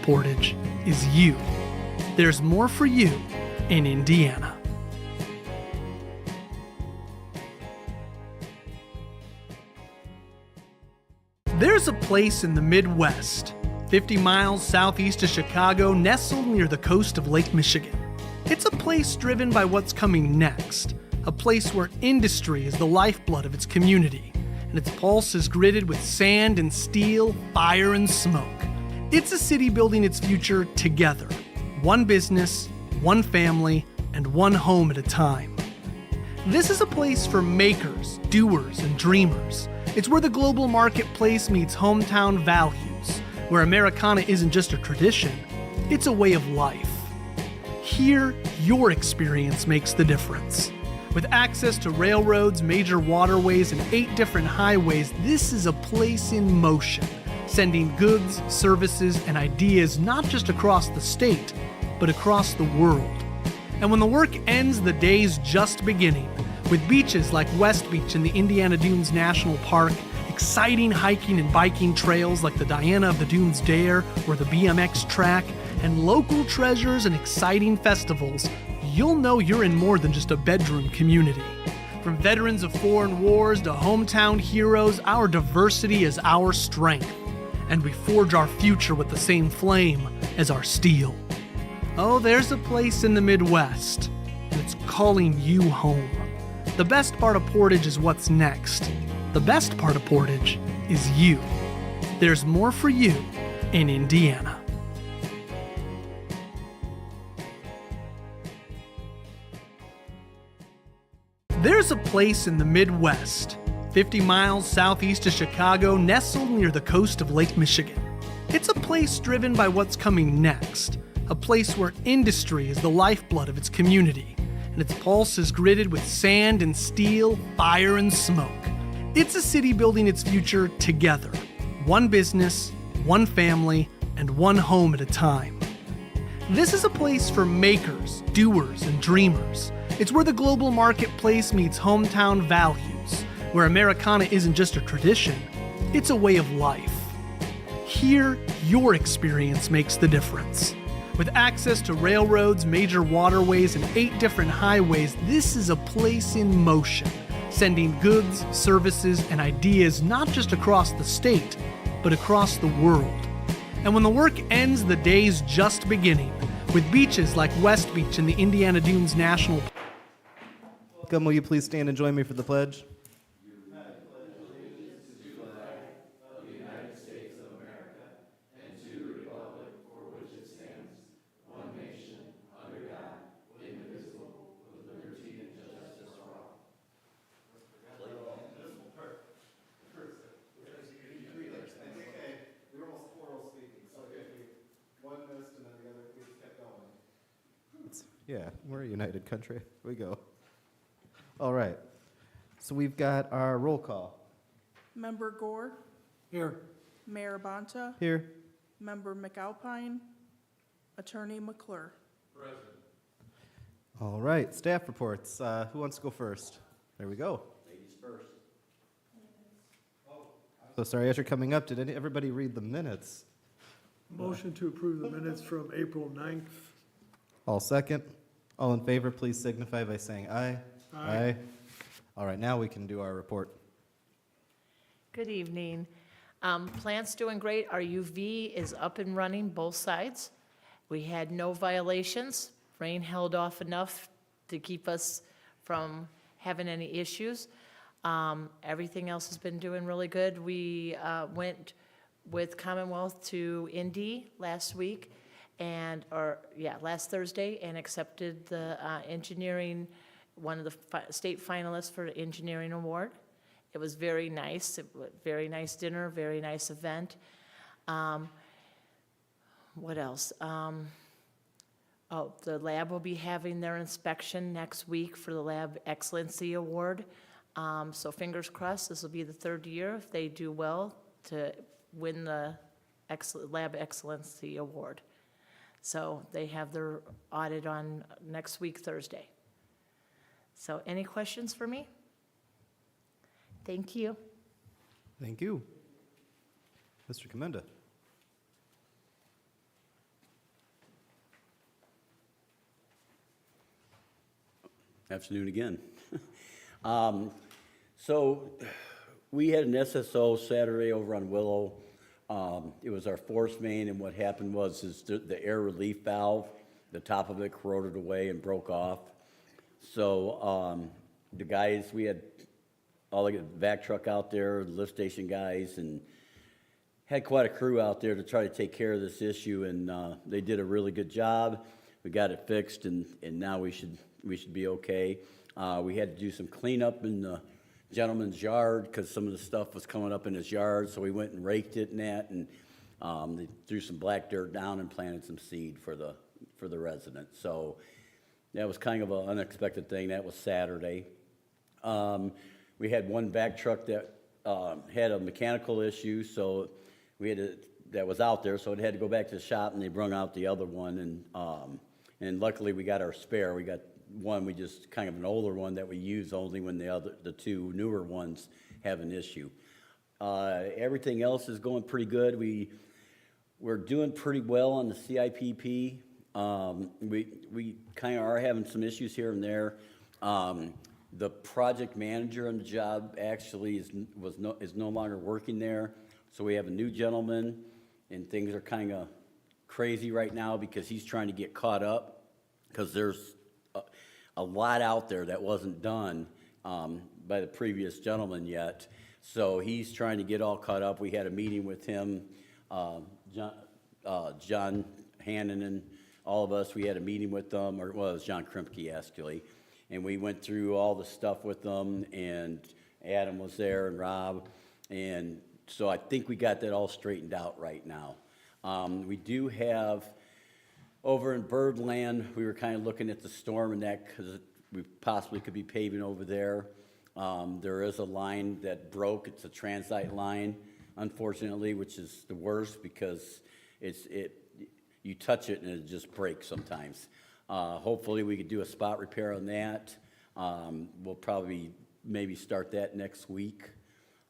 Portage is you. There's more for you in Indiana. There's a place in the Midwest, 50 miles southeast of Chicago, nestled near the coast of Lake Michigan. It's a place driven by what's coming next, a place where industry is the lifeblood of its community, and its pulse is gritted with sand and steel, fire and smoke. It's a city building its future together, one business, one family, and one home at a time. This is a place for makers, doers, and dreamers. It's where the global marketplace meets hometown values, where Americana isn't just a tradition, it's a way of life. Here, your experience makes the difference. With access to railroads, major waterways, and 8 different highways, this is a place in motion, sending goods, services, and ideas not just across the state, but across the world. And when the work ends, the day's just beginning, with beaches like West Beach in the Indiana Dunes National Park, exciting hiking and biking trails like the Diana of the Dunes Dare or the BMX track, and local treasures and exciting festivals, you'll know you're in more than just a bedroom community. From veterans of foreign wars to hometown heroes, our diversity is our strength, and we forge our future with the same flame as our steel. Oh, there's a place in the Midwest, and it's calling you home. The best part of Portage is what's next. The best part of Portage is you. There's more for you in Indiana. There's a place in the Midwest, 50 miles southeast of Chicago, nestled near the coast of Lake Michigan. It's a place driven by what's coming next, a place where industry is the lifeblood of its community, and its pulse is gritted with sand and steel, fire and smoke. It's a city building its future together, one business, one family, and one home at a time. This is a place for makers, doers, and dreamers. It's where the global marketplace meets hometown values, where Americana isn't just a tradition, it's a way of life. Here, your experience makes the difference. With access to railroads, major waterways, and 8 different highways, this is a place in motion, sending goods, services, and ideas not just across the state, but across the world. And when the work ends, the day's just beginning, with beaches like West Beach in the Indiana Dunes National Park. Welcome, will you please stand and join me for the pledge? Yeah, we're a united country. Here we go. All right. So we've got our roll call. Member Gore? Here. Mayor Bonta? Here. Member McAlpine? Attorney McClure? Present. All right, staff reports. Who wants to go first? There we go. Ladies first. So sorry, as you're coming up, did everybody read the minutes? Motion to approve the minutes from April 9th. All second. All in favor, please signify by saying aye. Aye. All right, now we can do our report. Good evening. Plant's doing great. Our UV is up and running, both sides. We had no violations. Rain held off enough to keep us from having any issues. Everything else has been doing really good. We went with Commonwealth to Indy last week, last Thursday, and accepted the engineering, one of the state finalists for the engineering award. It was very nice, very nice dinner, very nice event. What else? The lab will be having their inspection next week for the Lab Excellency Award. So fingers crossed, this will be the 3rd year, if they do well, to win the Lab Excellency Award. So they have their audit on next week, Thursday. So any questions for me? Thank you. Thank you. Mr. Commenda. Afternoon again. So we had an SSO Saturday over on Willow. It was our force main, and what happened was the air relief valve, the top of it corroded away and broke off. So the guys, we had all the vac truck out there, the lift station guys, and had quite a crew out there to try to take care of this issue, and they did a really good job. We got it fixed, and now we should be okay. We had to do some cleanup in the gentleman's yard because some of the stuff was coming up in his yard, so we went and raked it and that, and they threw some black dirt down and planted some seed for the residents. So that was kind of an unexpected thing. That was Saturday. We had one vac truck that had a mechanical issue, so that was out there, so it had to go back to the shop, and they brung out the other one, and luckily we got our spare. We got one, we just kind of an older one that we use only when the two newer ones have an issue. Everything else is going pretty good. We're doing pretty well on the CIPP. We kind of are having some issues here and there. The project manager on the job actually is no longer working there. So we have a new gentleman, and things are kind of crazy right now because he's trying to get caught up because there's a lot out there that wasn't done by the previous gentleman yet. So he's trying to get all caught up. We had a meeting with him, John Hannon and all of us. We had a meeting with them, or well, it was John Krempke actually, and we went through all the stuff with them, and Adam was there and Rob, and so I think we got that all straightened out right now. We do have, over in Birdland, we were kind of looking at the storm and that because we possibly could be paving over there. There is a line that broke. It's a transite line, unfortunately, which is the worst because you touch it and it just breaks sometimes. Hopefully we could do a spot repair on that. We'll probably maybe start that next week.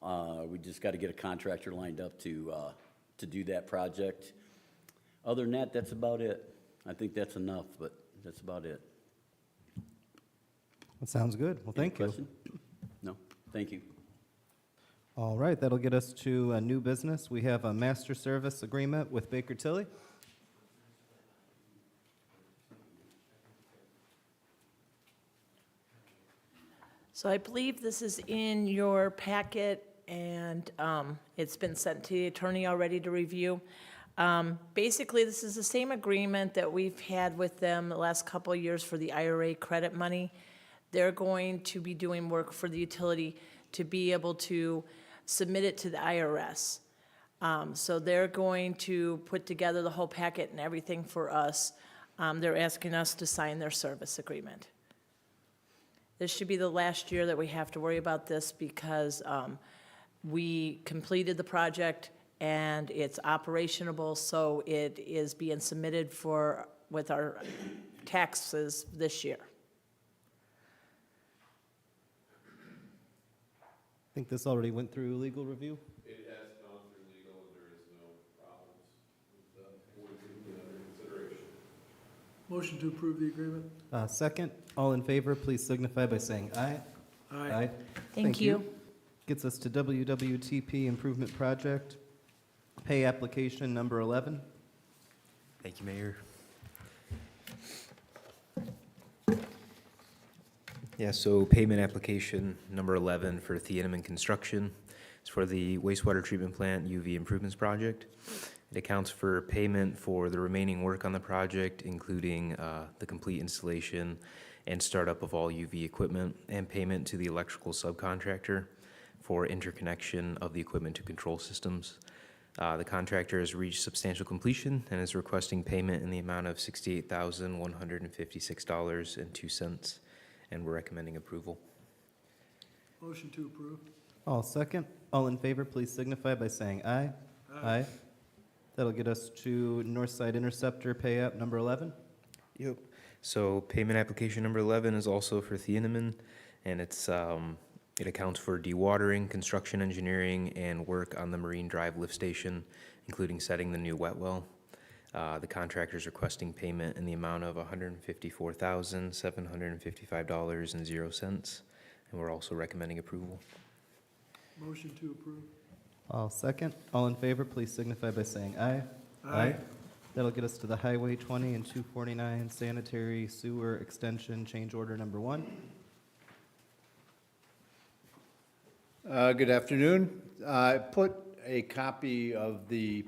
We just got to get a contractor lined up to do that project. Other than that, that's about it. I think that's enough, but that's about it. That sounds good. Well, thank you. Question? No? Thank you. All right, that'll get us to a new business. We have a master service agreement with Baker Tilly. So I believe this is in your packet, and it's been sent to the attorney already to review. Basically, this is the same agreement that we've had with them the last couple of years for the IRA credit money. They're going to be doing work for the utility to be able to submit it to the IRS. So they're going to put together the whole packet and everything for us. They're asking us to sign their service agreement. This should be the last year that we have to worry about this because we completed the project and it's operationable, so it is being submitted with our taxes this year. I think this already went through legal review. It has gone through legal, and there is no problems with under consideration. Motion to approve the agreement? Second, all in favor, please signify by saying aye. Aye. Thank you. Gets us to WWTP Improvement Project, pay application number 11. Thank you, Mayor. Yeah, so payment application number 11 for Thieneman Construction. It's for the wastewater treatment plant UV improvements project. It accounts for payment for the remaining work on the project, including the complete installation and startup of all UV equipment, and payment to the electrical subcontractor for interconnection of the equipment to control systems. The contractor has reached substantial completion and is requesting payment in the amount of $68,156.02, and we're recommending approval. Motion to approve? All second, all in favor, please signify by saying aye. Aye. That'll get us to Northside Interceptor pay app number 11. Yep. So payment application number 11 is also for Thieneman, and it accounts for dewatering, construction engineering, and work on the Marine Drive lift station, including setting the new wet well. The contractor is requesting payment in the amount of $154,755.00, and we're also recommending approval. Motion to approve. I'll second. All in favor, please signify by saying aye. Aye. That'll get us to the Highway 20 and 249 Sanitary Sewer Extension Change Order Number 1. Good afternoon. I put a copy of the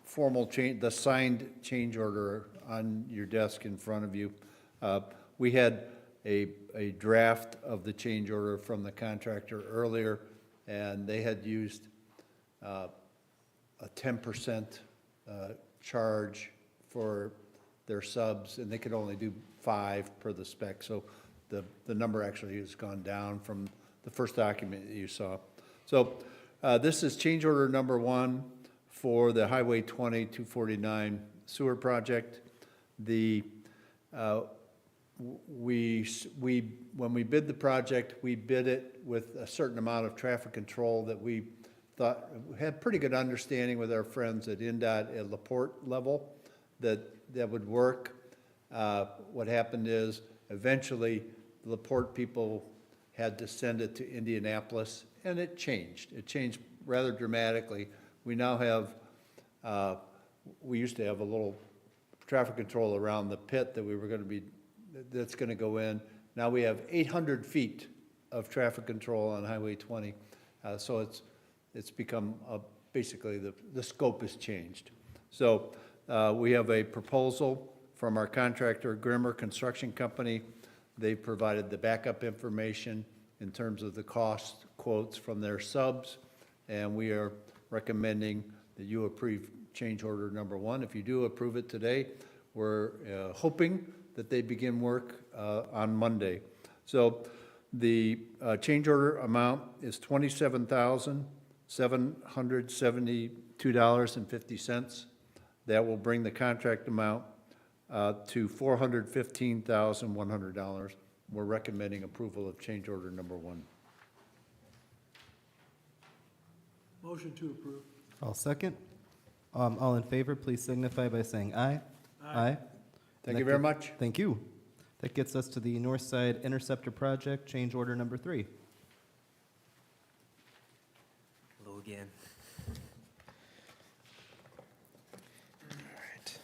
formal change, the signed change order on your desk in front of you. We had a draft of the change order from the contractor earlier, and they had used a 10% charge for their subs, and they could only do 5 per the spec. So the number actually has gone down from the first document that you saw. So this is change order number 1 for the Highway 20 249 sewer project. The when we bid the project, we bid it with a certain amount of traffic control that we thought had pretty good understanding with our friends at INDOT at LaPorte level that would work. What happened is eventually the LaPorte people had to send it to Indianapolis, and it changed. It changed rather dramatically. We now have, we used to have a little traffic control around the pit that we were going to be, that's going to go in. Now we have 800 feet of traffic control on Highway 20. So it's become, basically the scope has changed. So we have a proposal from our contractor, Grimmer Construction Company. They provided the backup information in terms of the cost quotes from their subs, and we are recommending that you approve change order number 1. If you do approve it today, we're hoping that they begin work on Monday. So the change order amount is $27,772.50. That will bring the contract amount to $415,100. We're recommending approval of change order number 1. Motion to approve. I'll second. All in favor, please signify by saying aye. Aye. Thank you very much. Thank you. That gets us to the North Side Interceptor Project, change order number 3. Hello again. All right.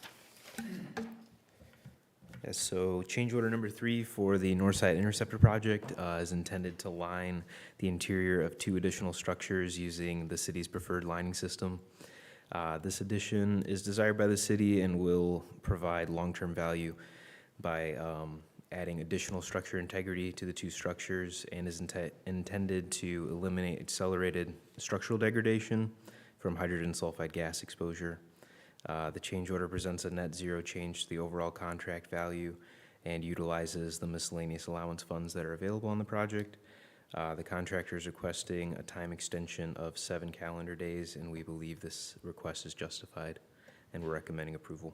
Yes, so change order number 3 for the Northside Interceptor project is intended to line the interior of 2 additional structures using the city's preferred lining system. This addition is desired by the city and will provide long-term value by adding additional structure integrity to the 2 structures, and is intended to eliminate accelerated structural degradation from hydrogen sulfide gas exposure. The change order presents a net zero change to the overall contract value and utilizes the miscellaneous allowance funds that are available on the project. The contractor is requesting a time extension of 7 calendar days, and we believe this request is justified, and we're recommending approval.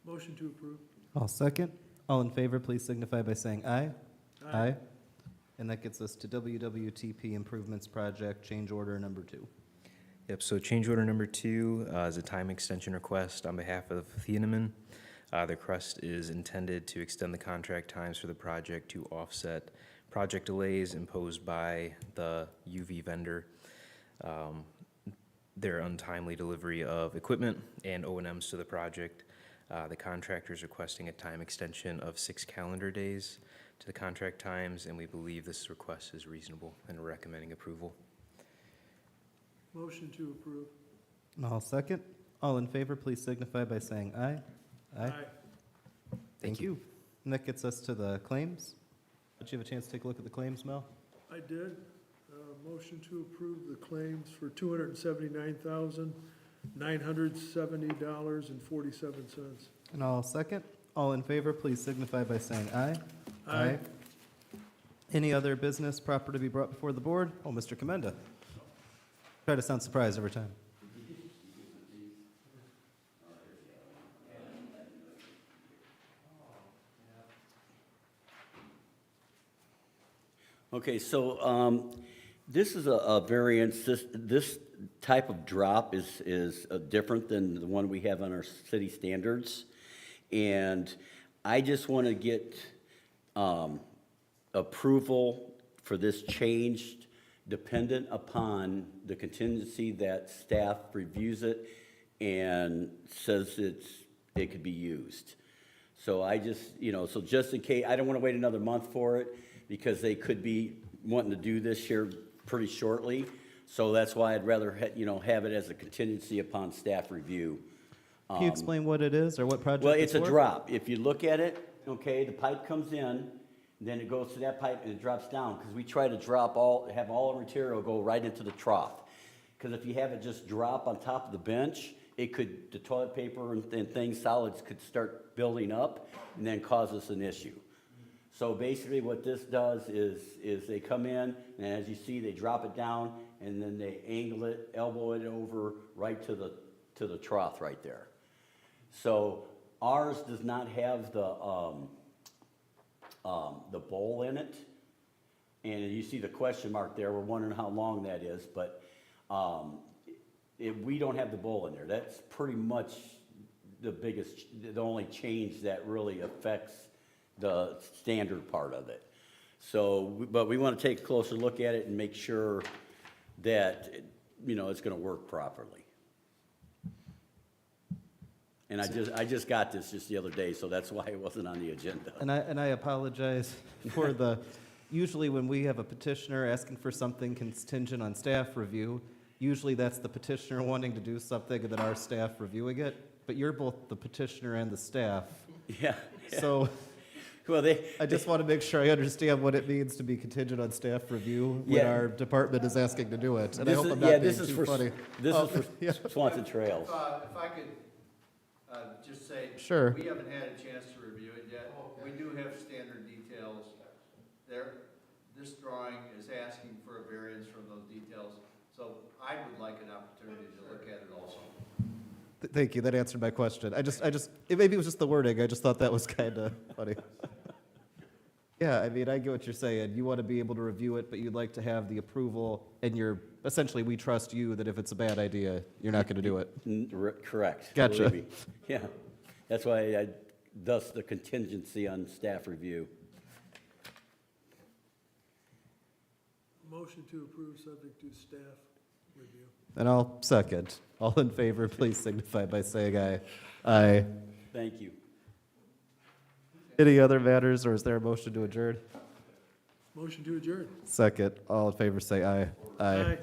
Motion to approve. I'll second. All in favor, please signify by saying aye. Aye. And that gets us to WWTP Improvements Project, change order number 2. Yep, so change order number 2 is a time extension request on behalf of Thienemann. The request is intended to extend the contract times for the project to offset project delays imposed by the UV vendor, their untimely delivery of equipment and O&Ms to the project. The contractor is requesting a time extension of 6 calendar days to the contract times, and we believe this request is reasonable and we're recommending approval. Motion to approve. And I'll second. All in favor, please signify by saying aye. Aye. Thank you. And that gets us to the claims. Did you have a chance to take a look at the claims, Mel? I did. Motion to approve the claims for $279,970.47. And I'll second. All in favor, please signify by saying aye. Aye. Any other business proper to be brought before the board? Oh, Mr. Commenda. Try to sound surprised every time. Okay, so this is a variance. This type of drop is different than the one we have on our city standards. And I just want to get approval for this change dependent upon the contingency that staff reviews it and says it could be used. So I just, so just in case, I don't want to wait another month for it because they could be wanting to do this here pretty shortly. So that's why I'd rather, have it as a contingency upon staff review. Can you explain what it is or what project Well, it's it's a for? drop. If you look at it, okay, the pipe comes in, then it goes to that pipe and it drops down, because we try to have all the material go right into the trough. Because if you have it just drop on top of the bench, the toilet paper and things, solids could start building up and then cause us an issue. So basically what this does is they come in, and as you see, they drop it down, and then they angle it, elbow it over right to the trough right there. So ours does not have the bowl in it, and you see the question mark there. We're wondering how long that is, but we don't have the bowl in there. That's pretty much the only change that really affects the standard part of it. So, but we want to take a closer look at it and make sure that, it's going to work properly. And I just got this just the other day, so that's why it wasn't on the agenda. And I apologize for usually when we have a petitioner asking for something contingent on staff review, usually that's the petitioner wanting to do something and then our staff reviewing it, but you're both the petitioner and the staff. Yeah. So Well, I just want to make sure I understand what it means to be contingent on staff review when Yeah. our department is asking to do it. And I This hope is- I'm yeah, not this being is too for- funny. This Oh, is yeah. for Swanson Trails. If I could just say. Sure. We haven't had a chance to review it yet. We do have standard details. This drawing is asking for a variance from those details, so I would like an opportunity to look at it also. Thank you, that answered my question. Maybe it was just the wording, I just thought that was kind of funny. Yeah, I mean, I get what you're saying. You want to be able to review it, but you'd like to have the approval, and essentially, we trust you that if it's a bad idea, you're not going to do it. Correct. Gotcha. Believe me. Yeah, that's why thus the contingency on staff review. Motion to approve subject to staff review. And I'll second. All in favor, please signify by saying aye. Aye. Thank you. Any other matters, or is there a motion to adjourn? Motion to adjourn. Second. All in favor, say aye. Aye. Aye.